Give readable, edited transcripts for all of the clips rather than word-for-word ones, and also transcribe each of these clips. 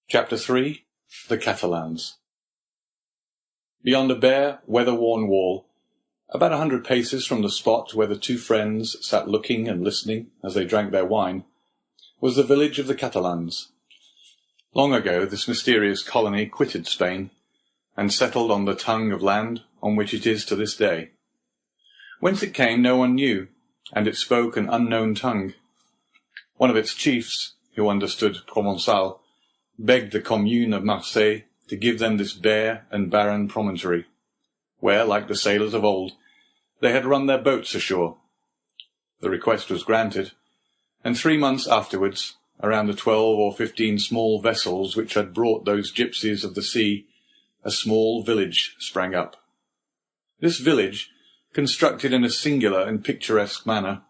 Chapter 3. The Catalans. Beyond a bare, weather-worn wall, about 100 paces from the spot where the two friends sat looking and listening as they drank their wine, was the village of the Catalans. Long ago this mysterious colony quitted Spain and settled on the tongue of land on which it is to this day. Whence it came no one knew, and it spoke an unknown tongue. One of its chiefs, who understood Provençal, begged the commune of Marseille to give them this bare and barren promontory, where, like the sailors of old, they had run their boats ashore. The request was granted, and 3 months afterwards, around the 12 or 15 small vessels which had brought those gypsies of the sea, a small village sprang up. This village, constructed in a singular and picturesque manner,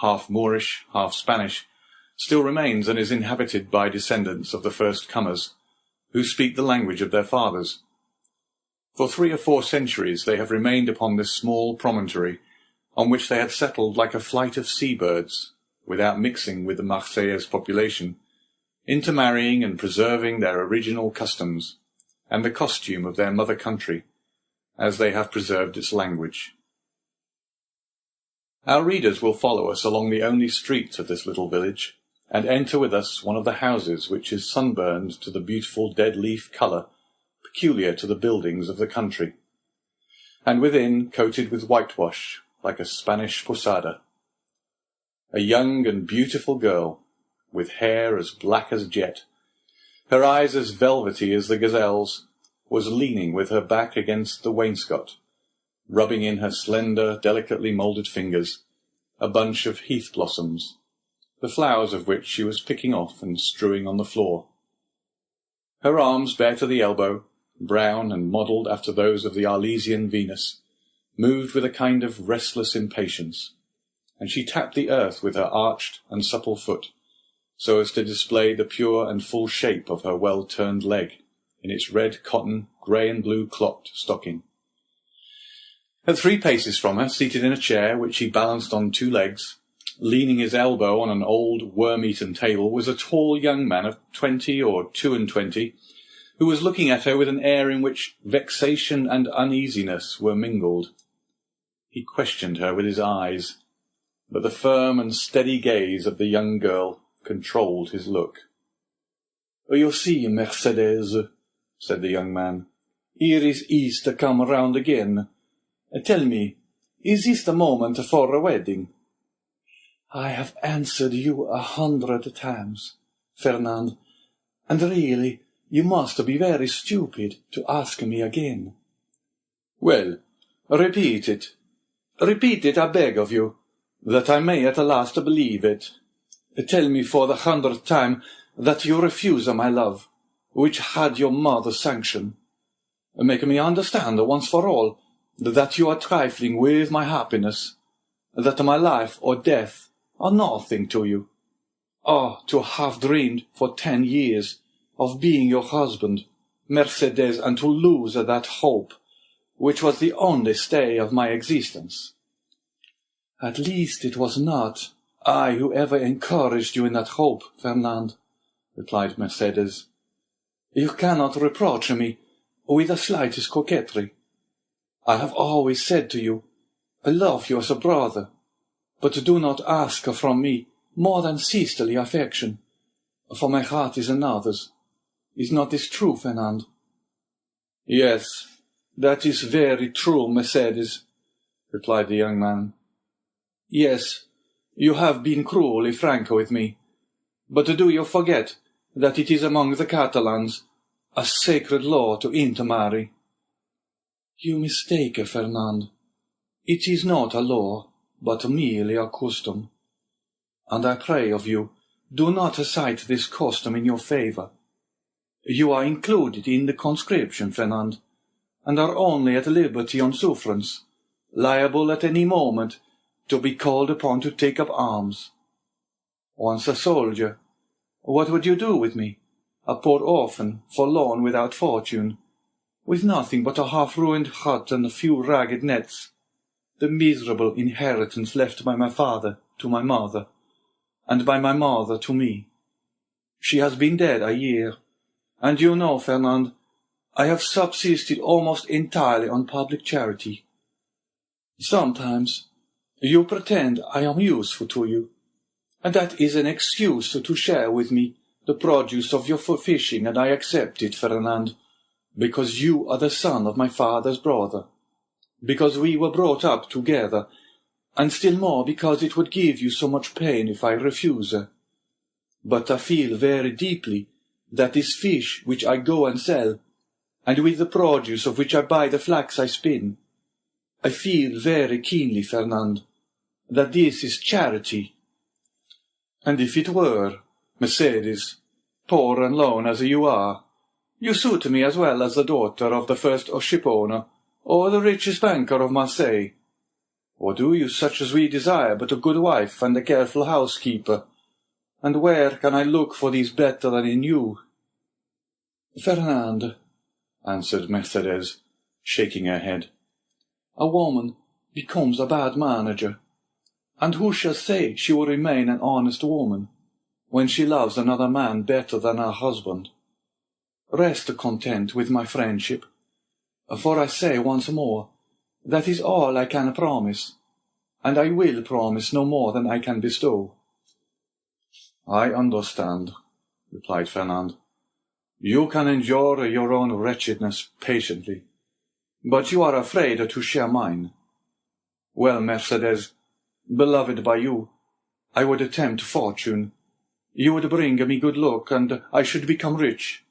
half Moorish, half Spanish, still remains and is inhabited by descendants of the first comers, who speak the language of their fathers. For 3 or 4 centuries they have remained upon this small promontory, on which they had settled like a flight of sea-birds, without mixing with the Marseillaise population, intermarrying and preserving their original customs, and the costume of their mother country, as they have preserved its language. Our readers will follow us along the only street of this little village, and enter with us one of the houses which is sunburned to the beautiful dead-leaf colour peculiar to the buildings of the country, and within coated with whitewash like a Spanish posada. A young and beautiful girl, with hair as black as jet, her eyes as velvety as the gazelle's, was leaning with her back against the wainscot, rubbing in her slender, delicately moulded fingers a bunch of heath blossoms, the flowers of which she was picking off and strewing on the floor. Her arms, bare to the elbow, brown and modelled after those of the Arlesian Venus, moved with a kind of restless impatience, and she tapped the earth with her arched and supple foot, so as to display the pure and full shape of her well-turned leg in its red cotton, grey and blue clocked stocking. At 3 paces from her, seated in a chair which he balanced on 2 legs, leaning his elbow on an old worm-eaten table, was a tall young man of 20 or 22, who was looking at her with an air in which vexation and uneasiness were mingled. He questioned her with his eyes, but the firm and steady gaze of the young girl controlled his look. "You see, Mercedes," said the young man, "here is Easter come round again. Tell me, is this the moment for a wedding?" "I have answered you 100 times, Fernand, and really you must be very stupid to ask me again." "Well, repeat it. Repeat it, I beg of you, that I may at last believe it. Tell me for the 100th time that you refuse my love, which had your mother's sanction. Make me understand once for all that you are trifling with my happiness, that my life or death are nothing to you. Oh, to have dreamed for 10 years of being your husband, Mercedes, and to lose that hope, which was the only stay of my existence." "At least it was not I who ever encouraged you in that hope, Fernand," replied Mercedes. "You cannot reproach me with the slightest coquetry. I have always said to you, I love you as a brother, but do not ask from me more than sisterly affection, for my heart is another's. Is not this true, Fernand?" "Yes, that is very true, Mercedes," replied the young man. "Yes, you have been cruelly frank with me, but do you forget that it is among the Catalans a sacred law to intermarry?" "You mistake, Fernand. It is not a law, but merely a custom. And I pray of you, do not cite this custom in your favour. You are included in the conscription, Fernand, and are only at liberty on sufferance, liable at any moment to be called upon to take up arms. Once a soldier, what would you do with me, a poor orphan, forlorn without fortune, with nothing but a half-ruined hut and a few ragged nets, the miserable inheritance left by my father to my mother, and by my mother to me? She has been dead a year, And you know, Fernand, I have subsisted almost entirely on public charity. Sometimes you pretend I am useful to you, and that is an excuse to share with me the produce of your fishing, and I accept it, Fernand, because you are the son of my father's brother, because we were brought up together, and still more because it would give you so much pain if I refuse her. But I feel very deeply that this fish which I go and sell, and with the produce of which I buy the flax I spin, I feel very keenly, Fernand, that this is charity. And if it were, Mercedes, poor and lone as you are, you suit me as well as the daughter of the first shipowner, or the richest banker of Marseille. Or do you such as we desire but a good wife and a careful housekeeper? And where can I look for these better than in you? Fernand, answered Mercedes, shaking her head, a woman becomes a bad manager, and who shall say she will remain an honest woman when she loves another man better than her husband? Rest content with my friendship, for I say once more, that is all I can promise, and I will promise no more than I can bestow. I understand, replied Fernand. You can endure your own wretchedness patiently, but you are afraid to share mine. Well, Mercedes, beloved by you, I would attempt fortune. You would bring me good luck, and I should become rich.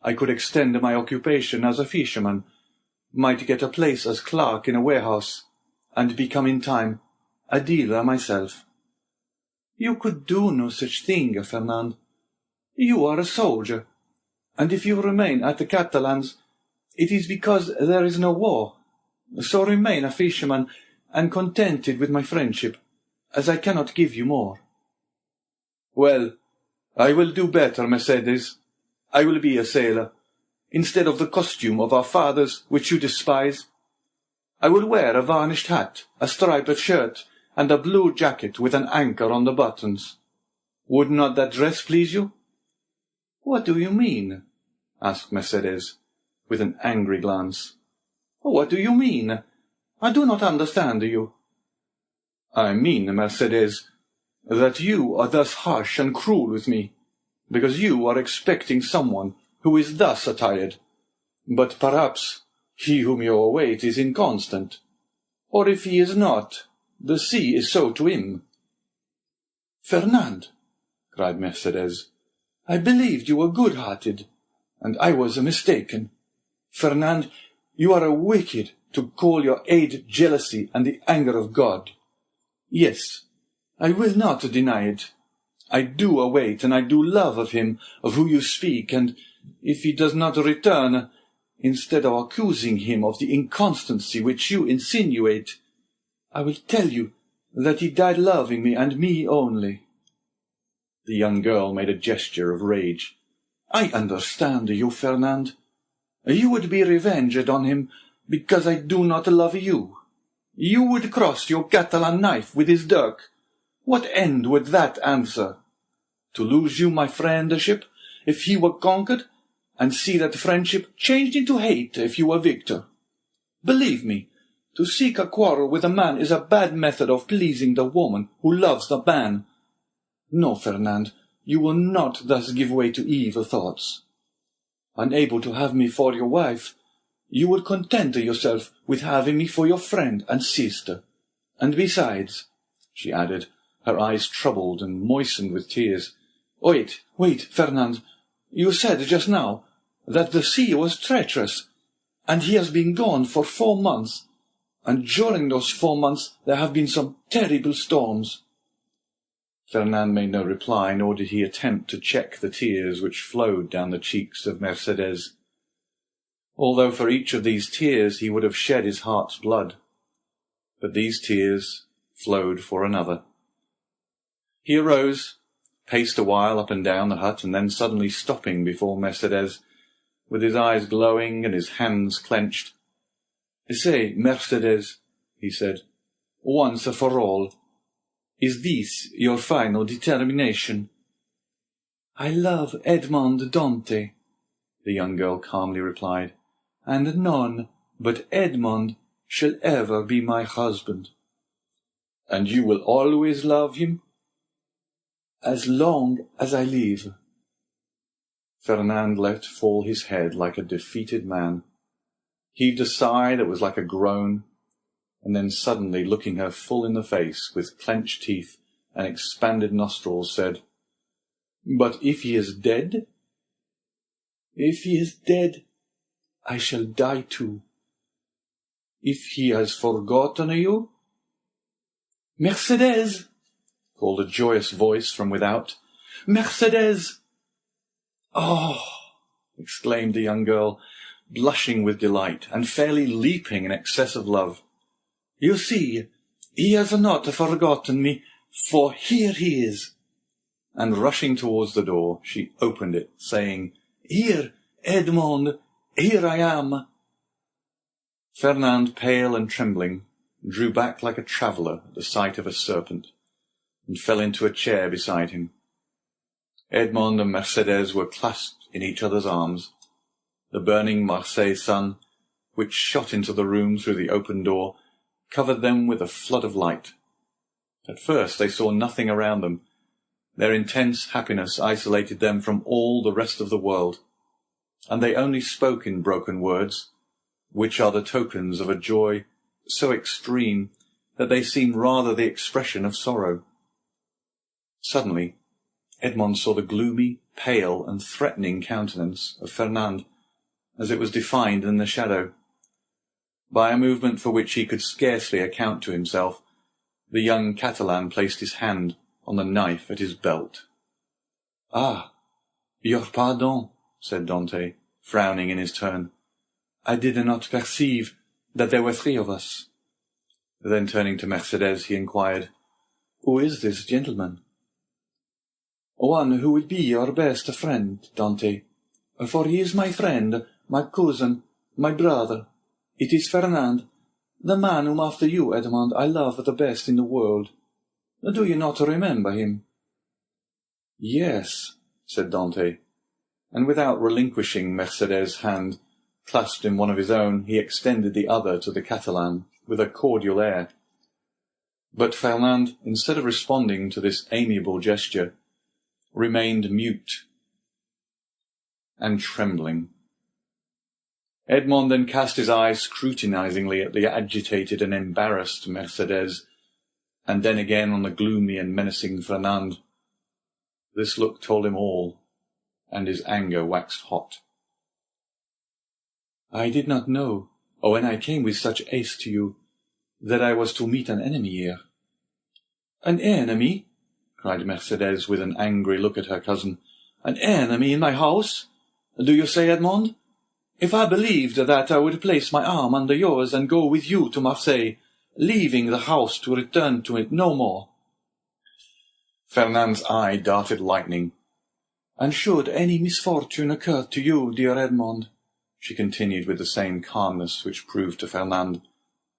I could extend my occupation as a fisherman, might get a place as clerk in a warehouse, and become in time a dealer myself. You could do no such thing, Fernand. You are a soldier, and if you remain at the Catalans, it is because there is no war. So remain a fisherman, and contented with my friendship, as I cannot give you more. Well, I will do better, Mercedes. I will be a sailor, instead of the costume of our fathers, which you despise. I will wear a varnished hat, a striped shirt, and a blue jacket with an anchor on the buttons. Would not that dress please you? What do you mean? asked Mercedes, with an angry glance. What do you mean? I do not understand you. I mean, Mercedes, that you are thus harsh and cruel with me, because you are expecting someone who is thus attired. But perhaps he whom you await is inconstant, or if he is not, the sea is so to him. Fernand, cried Mercedes, I believed you were good-hearted, and I was mistaken. Fernand, you are wicked to call your aid jealousy and the anger of God. Yes, I will not deny it. I do await and I do love of him of whom you speak, and if he does not return, instead of accusing him of the inconstancy which you insinuate, I will tell you that he died loving me and me only. The young girl made a gesture of rage. I understand you, Fernand. You would be revenged on him because I do not love you. You would cross your Catalan knife with his dirk. What end would that answer? To lose you my friendship if he were conquered, and see that friendship changed into hate if you were victor. Believe me, to seek a quarrel with a man is a bad method of pleasing the woman who loves the man. No, Fernand, you will not thus give way to evil thoughts. Unable to have me for your wife, you will content yourself with having me for your friend and sister. And besides, she added, her eyes troubled and moistened with tears, Wait, Fernand, you said just now that the sea was treacherous, and he has been gone for 4 months, and during those 4 months there have been some terrible storms. Fernand made no reply, nor did he attempt to check the tears which flowed down the cheeks of Mercedes, although for each of these tears he would have shed his heart's blood. But these tears flowed for another. He arose, paced a while up and down the hut, and then suddenly stopping before Mercedes, with his eyes glowing and his hands clenched. "Say, Mercedes," he said, "once for all, is this your final determination?" "I love Edmond Dantès," the young girl calmly replied, "and none but Edmond shall ever be my husband." "And you will always love him?" "As long as I live." Fernand let fall his head like a defeated man, heaved a sigh that was like a groan, and then suddenly looking her full in the face with clenched teeth and expanded nostrils, said, "But if he is dead?" "If he is dead, I shall die too." "If he has forgotten you?" "Mercedes!" called a joyous voice from without. "Mercedes!" "Oh!" exclaimed the young girl, blushing with delight, and fairly leaping in excess of love. "You see, he has not forgotten me, for here he is." And rushing towards the door, she opened it, saying, "Here, Edmond, here I am." Fernand, pale and trembling, drew back like a traveller at the sight of a serpent, and fell into a chair beside him. Edmond and Mercedes were clasped in each other's arms. The burning Marseille sun, which shot into the room through the open door, covered them with a flood of light. At first they saw nothing around them. Their intense happiness isolated them from all the rest of the world, and they only spoke in broken words, which are the tokens of a joy so extreme that they seem rather the expression of sorrow. Suddenly, Edmond saw the gloomy, pale, and threatening countenance of Fernand, as it was defined in the shadow. By a movement for which he could scarcely account to himself, the young Catalan placed his hand on the knife at his belt. "Ah, your pardon," said Dante, frowning in his turn. "I did not perceive that there were 3 of us." Then turning to Mercedes, he inquired, "Who is this gentleman?" "One who will be your best friend, Dante, for he is my friend, my cousin, my brother. It is Fernand, the man whom after you, Edmond, I love the best in the world. Do you not remember him?" "Yes," said Dante, and without relinquishing Mercedes' hand, clasped in one of his own, he extended the other to the Catalan with a cordial air. But Fernand, instead of responding to this amiable gesture, remained mute and trembling. Edmond then cast his eyes scrutinizingly at the agitated and embarrassed Mercedes, and then again on the gloomy and menacing Fernand. This look told him all, and his anger waxed hot. "I did not know, when I came with such haste to you, that I was to meet an enemy here." "An enemy?" cried Mercedes with an angry look at her cousin. "An enemy in my house? Do you say, Edmond? If I believed that, I would place my arm under yours and go with you to Marseille, leaving the house to return to it no more." Fernand's eye darted lightning. "And should any misfortune occur to you, dear Edmond," she continued with the same calmness which proved to Fernand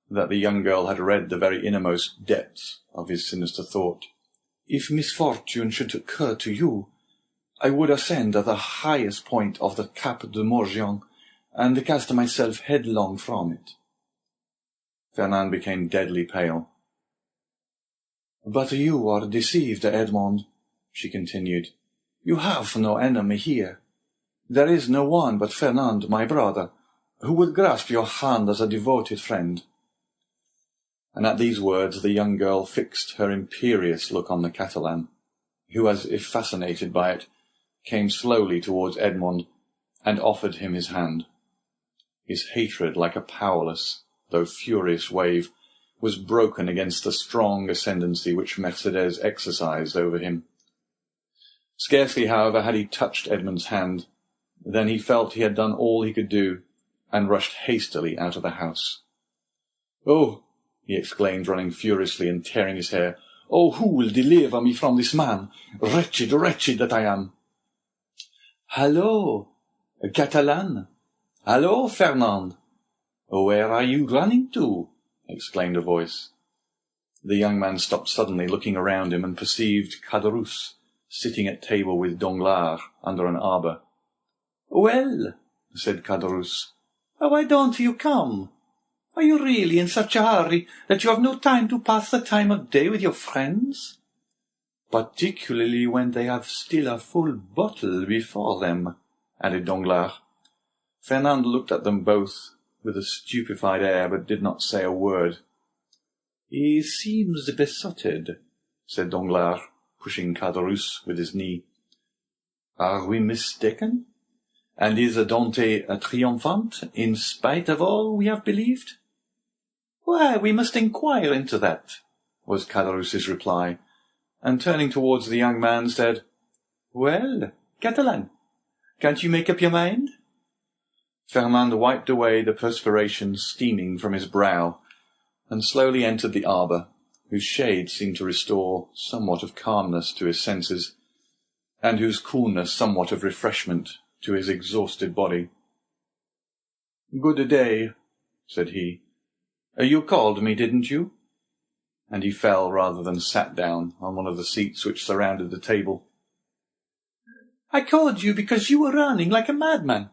that the young girl had read the very innermost depths of his sinister thought, "if misfortune should occur to you, I would ascend the highest point of the Cap de Morgian, and cast myself headlong from it." Fernand became deadly pale. "But you are deceived, Edmond," she continued. "You have no enemy here. There is no one but Fernand, my brother, who would grasp your hand as a devoted friend." And at these words the young girl fixed her imperious look on the Catalan, who, as if fascinated by it, came slowly towards Edmond and offered him his hand. His hatred, like a powerless, though furious wave, was broken against the strong ascendancy which Mercedes exercised over him. Scarcely, however, had he touched Edmond's hand, than he felt he had done all he could do, and rushed hastily out of the house. "Oh!" he exclaimed, running furiously and tearing his hair. "Oh, who will deliver me from this man? Wretched, wretched that I am!" "Hallo, Catalan! Hallo, Fernand! Where are you running to?" exclaimed a voice. The young man stopped suddenly, looking around him, and perceived Caderousse sitting at table with Danglars under an arbour. "Well," said Caderousse, "why don't you come? Are you really in such a hurry that you have no time to pass the time of day with your friends? Particularly when they have still a full bottle before them," added Danglars. Fernand looked at them both with a stupefied air, but did not say a word. "He seems besotted," said Danglars, pushing Caderousse with his knee. "Are we mistaken? And is Dante a triumphant, in spite of all we have believed?" "Why, we must inquire into that," was Caderousse's reply, and turning towards the young man, said, "Well, Catalan, can't you make up your mind?" Fernand wiped away the perspiration steaming from his brow, and slowly entered the arbour, whose shade seemed to restore somewhat of calmness to his senses, and whose coolness somewhat of refreshment to his exhausted body. "Good day," said he. "You called me, didn't you?" And he fell rather than sat down on one of the seats which surrounded the table. "I called you because you were running like a madman,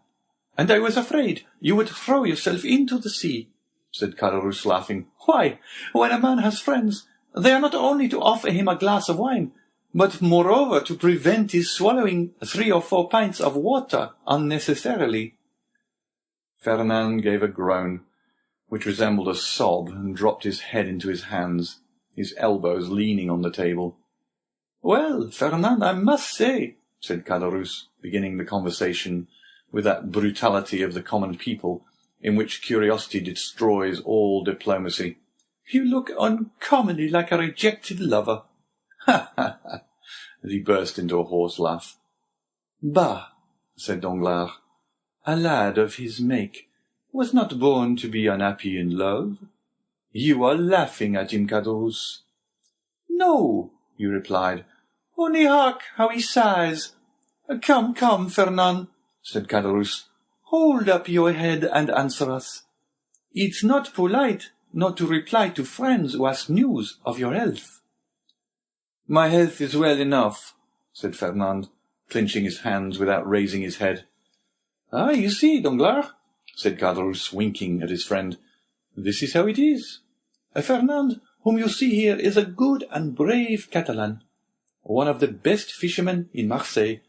and I was afraid you would throw yourself into the sea," said Caderousse, laughing. "Why, when a man has friends, they are not only to offer him a glass of wine, but moreover to prevent his swallowing 3 or 4 pints of water unnecessarily." Fernand gave a groan, which resembled a sob, and dropped his head into his hands, his elbows leaning on the table. "Well, Fernand, I must say," said Caderousse, beginning the conversation with that brutality of the common people in which curiosity destroys all diplomacy, "you look uncommonly like a rejected lover." "Ha, ha, ha!" as he burst into a hoarse laugh. "Bah!" said Danglars, "a lad of his make was not born to be unhappy in love. You are laughing at him, Caderousse." "No," he replied, "only hark how he sighs." "Come, come, Fernand," said Caderousse, "hold up your head and answer us. It's not polite not to reply to friends who ask news of your health." "My health is well enough," said Fernand, clenching his hands without raising his head. "Ah, you see, Danglars," said Caderousse, winking at his friend, "this is how it is. Fernand, whom you see here, is a good and brave Catalan, one of the best fishermen in Marseille,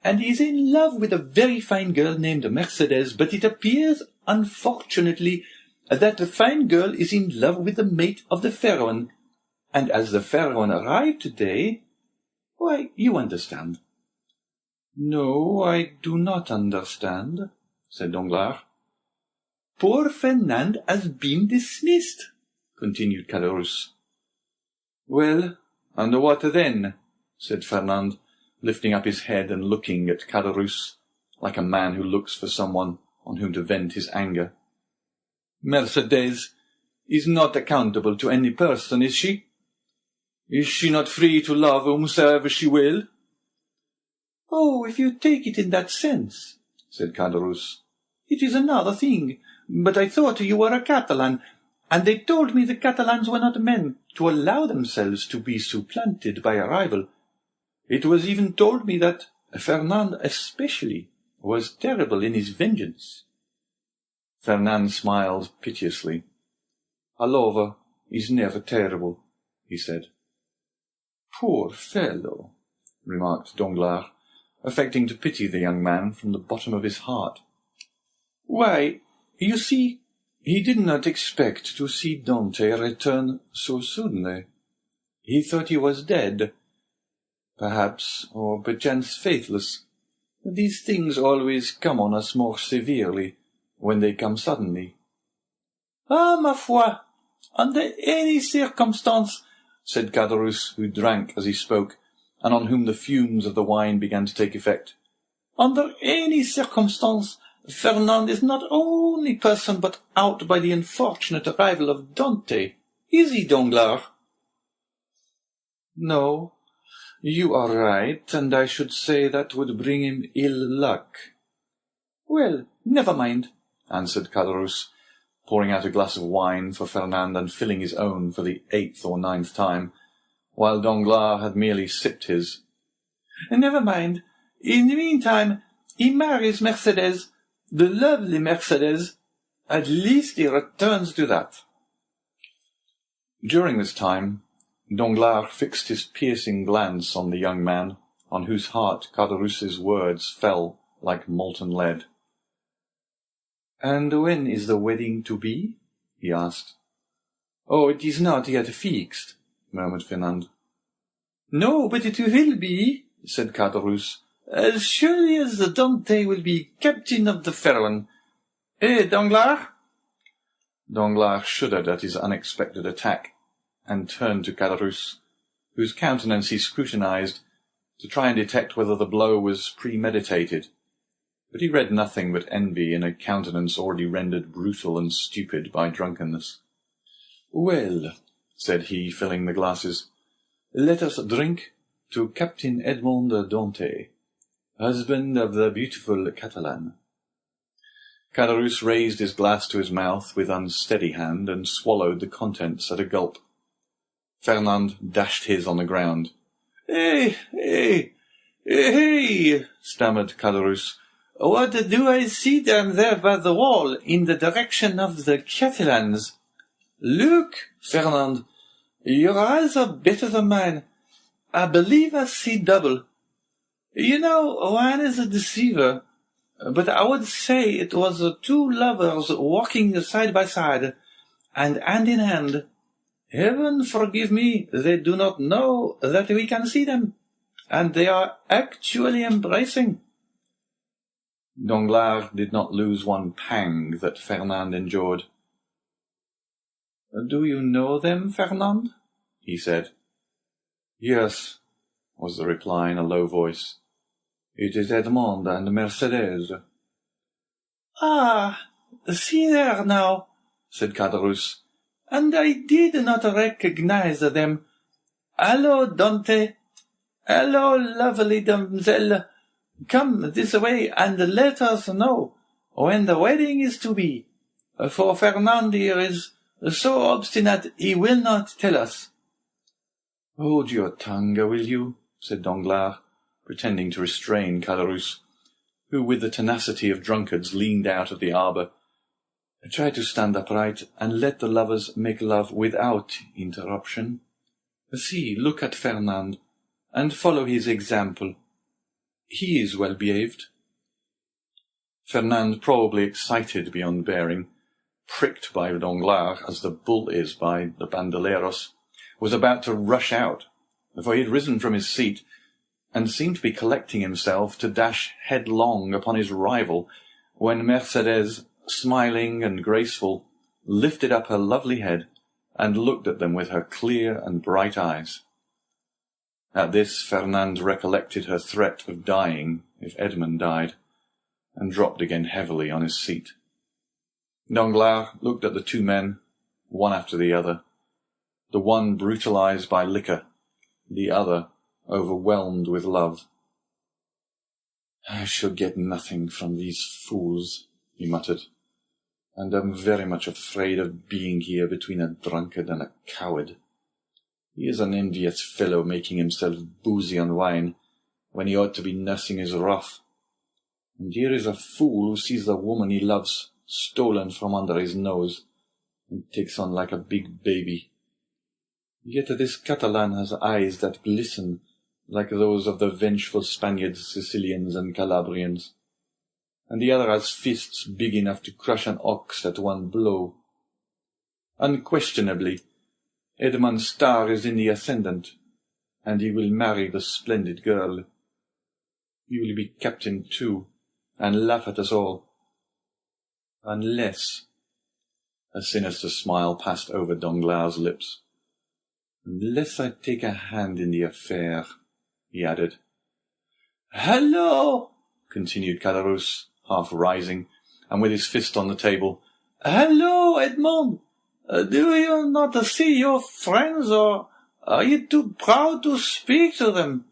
and he is in love with a very fine girl named Mercedes, but it appears, unfortunately, that the fine girl is in love with the mate of the fair one, and as the fair one arrived today, why, you understand." "No, I do not understand," said Danglars. "Poor Fernand has been dismissed," continued Caderousse. "Well, and what then?" said Fernand, lifting up his head and looking at Caderousse like a man who looks for someone on whom to vent his anger. "Mercedes is not accountable to any person, is she? Is she not free to love whomsoever she will?" "Oh, if you take it in that sense," said Caderousse, "it is another thing. But I thought you were a Catalan, and they told me the Catalans were not men to allow themselves to be supplanted by a rival. It was even told me that Fernand especially was terrible in his vengeance." Fernand smiled piteously. "A lover is never terrible," he said. "Poor fellow," remarked Danglars, affecting to pity the young man from the bottom of his heart. "Why, you see, he did not expect to see Dante return so suddenly. He thought he was dead, perhaps, or perchance faithless. These things always come on us more severely when they come suddenly." "Ah, ma foi, under any circumstance," said Caderousse, who drank as he spoke, and on whom the fumes of the wine began to take effect. "Under any circumstance, Fernand is not only person but out by the unfortunate arrival of Dante. Is he, Danglars?" "No, you are right, and I should say that would bring him ill luck." "Well, never mind," answered Caderousse, pouring out a glass of wine for Fernand and filling his own for the 8th or 9th time, while Danglars had merely sipped his. "Never mind. In the meantime, He marries Mercedes, the lovely Mercedes. At least he returns to that. During this time, Danglars fixed his piercing glance on the young man, on whose heart Caderousse's words fell like molten lead. "And when is the wedding to be?" he asked. "Oh, it is not yet fixed," murmured Fernand. "No, but it will be," said Caderousse, "as surely as the Dante will be captain of the Pharaon. Eh, Danglars?" Danglars shuddered at his unexpected attack, and turned to Caderousse, whose countenance he scrutinized, to try and detect whether the blow was premeditated. But he read nothing but envy in a countenance already rendered brutal and stupid by drunkenness. "Well," said he, filling the glasses, "let us drink to Captain Edmond Dante, husband of the beautiful Catalan." Caderousse raised his glass to his mouth with unsteady hand, and swallowed the contents at a gulp. Fernand dashed his on the ground. "Hey, hey, hey," stammered Caderousse. "What do I see down there by the wall, in the direction of the Catalans? Look, Fernand, your eyes are better than mine. I believe I see double. You know, wine is a deceiver, but I would say it was two lovers walking side by side, and hand in hand. Heaven forgive me, they do not know that we can see them, and they are actually embracing." Danglars did not lose one pang that Fernand endured. "Do you know them, Fernand?" he said. "Yes," was the reply in a low voice. "It is Edmond and Mercedes." "Ah, see there now," said Caderousse, "and I did not recognize them. Hello, Dante. Hello, lovely damsel. Come this way, and let us know when the wedding is to be, for Fernand here is so obstinate he will not tell us." "Hold your tongue, will you?" said Danglars, pretending to restrain Caderousse, who, with the tenacity of drunkards, leaned out of the arbour. "Try to stand upright, and let the lovers make love without interruption. See, look at Fernand, and follow his example. He is well behaved." Fernand, probably excited beyond bearing, pricked by Danglars as the bull is by the bandoleros, was about to rush out, for he had risen from his seat, and seemed to be collecting himself to dash headlong upon his rival, when Mercedes, smiling and graceful, lifted up her lovely head, and looked at them with her clear and bright eyes. At this Fernand recollected her threat of dying if Edmond died, and dropped again heavily on his seat. Danglars looked at the two men, one after the other, the one brutalized by liquor, the other overwhelmed with love. "I shall get nothing from these fools," he muttered, "and am very much afraid of being here between a drunkard and a coward. He is an envious fellow, making himself boozy on wine, when he ought to be nursing his wrath. And here is a fool who sees the woman he loves stolen from under his nose, and takes on like a big baby. Yet this Catalan has eyes that glisten like those of the vengeful Spaniards, Sicilians, and Calabrians, and the other has fists big enough to crush an ox at one blow. Unquestionably, Edmond's star is in the ascendant, and he will marry the splendid girl. He will be captain too, and laugh at us all. Unless—" a sinister smile passed over Danglars' lips. "Unless I take a hand in the affair," he added. "Hello!" continued Caderousse, half rising, and with his fist on the table. "Hello, Edmond! Do you not see your friends, or are you too proud to speak to them?"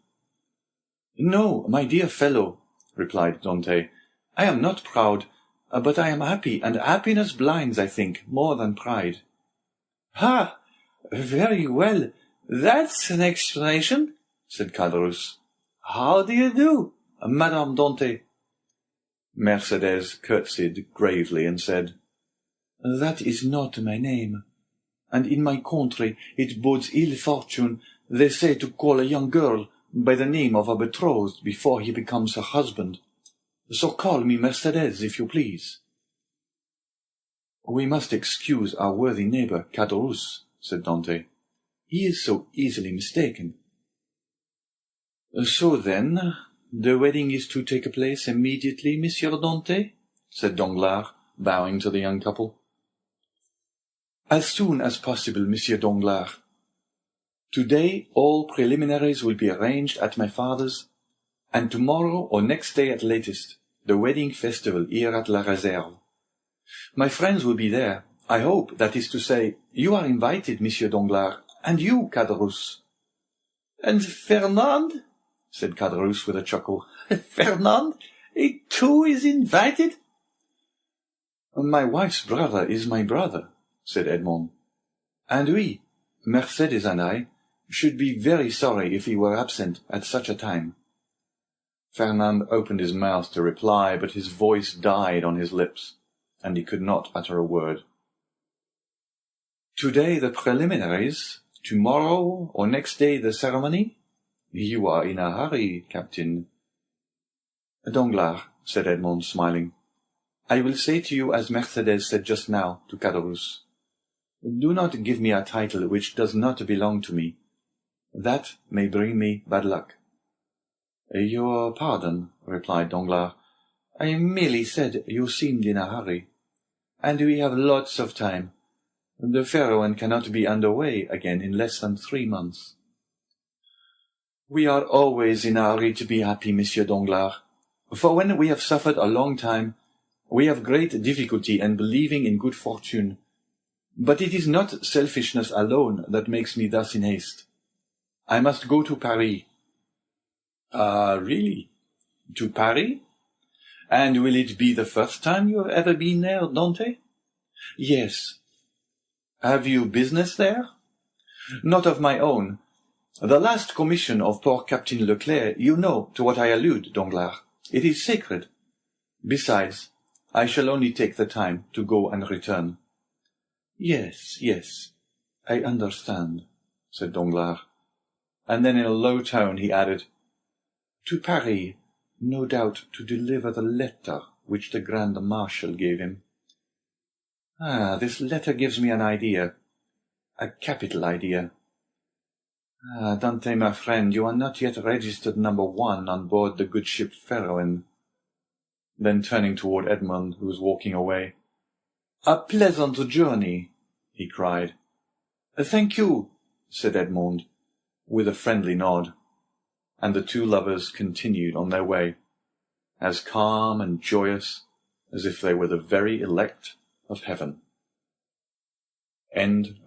"No, my dear fellow," replied Dante, "I am not proud, but I am happy, and happiness blinds, I think, more than pride." "Ah, very well, that's an explanation," said Caderousse. "How do you do, Madame Dante?" Mercedes curtsied gravely and said, "That is not my name, and in my country it bodes ill fortune, they say, to call a young girl by the name of a betrothed before he becomes her husband. So call me Mercedes, if you please." "We must excuse our worthy neighbour, Caderousse," said Dante. "He is so easily mistaken." "So then, the wedding is to take place immediately, Monsieur Dante?" said Danglars, bowing to the young couple. "As soon as possible, Monsieur Danglars. Today all preliminaries will be arranged at my father's, and tomorrow or next day at latest, the wedding festival here at La Réserve. My friends will be there, I hope, that is to say, you are invited, Monsieur Danglars, and you, Caderousse." "And Fernand?" said Caderousse with a chuckle. "Fernand, he too is invited?" "My wife's brother is my brother," said Edmond, "and we, Mercedes and I, should be very sorry if he were absent at such a time." Fernand opened his mouth to reply, but his voice died on his lips, and he could not utter a word. "Today the preliminaries, tomorrow or next day the ceremony? You are in a hurry, Captain." "Danglars," said Edmond, smiling, "I will say to you as Mercedes said just now to Caderousse. Do not give me a title which does not belong to me. That may bring me bad luck." "Your pardon," replied Danglars. "I merely said you seemed in a hurry. And we have lots of time. The Pharaoh cannot be under way again in less than 3 months." "We are always in a hurry to be happy, Monsieur Danglars, for when we have suffered a long time, we have great difficulty in believing in good fortune. But it is not selfishness alone that makes me thus in haste. I must go to Paris." Really? "To Paris? And will it be the first time you have ever been there, Dante?" "Yes." "Have you business there?" "Not of my own. The last commission of poor Captain Leclerc, you know to what I allude, Danglars. It is sacred. Besides, I shall only take the time to go and return." Yes, I understand," said Danglars. And then in a low tone he added, "To Paris, no doubt to deliver the letter which the Grand Marshal gave him. This letter gives me an idea, a capital idea. Dante, my friend, you are not yet registered number 1 on board the good ship Pharaoh." Then turning toward Edmond, who was walking away, "A pleasant journey," he cried. "Thank you," said Edmond, with a friendly nod, and the two lovers continued on their way, as calm and joyous as if they were the very elect of heaven. End of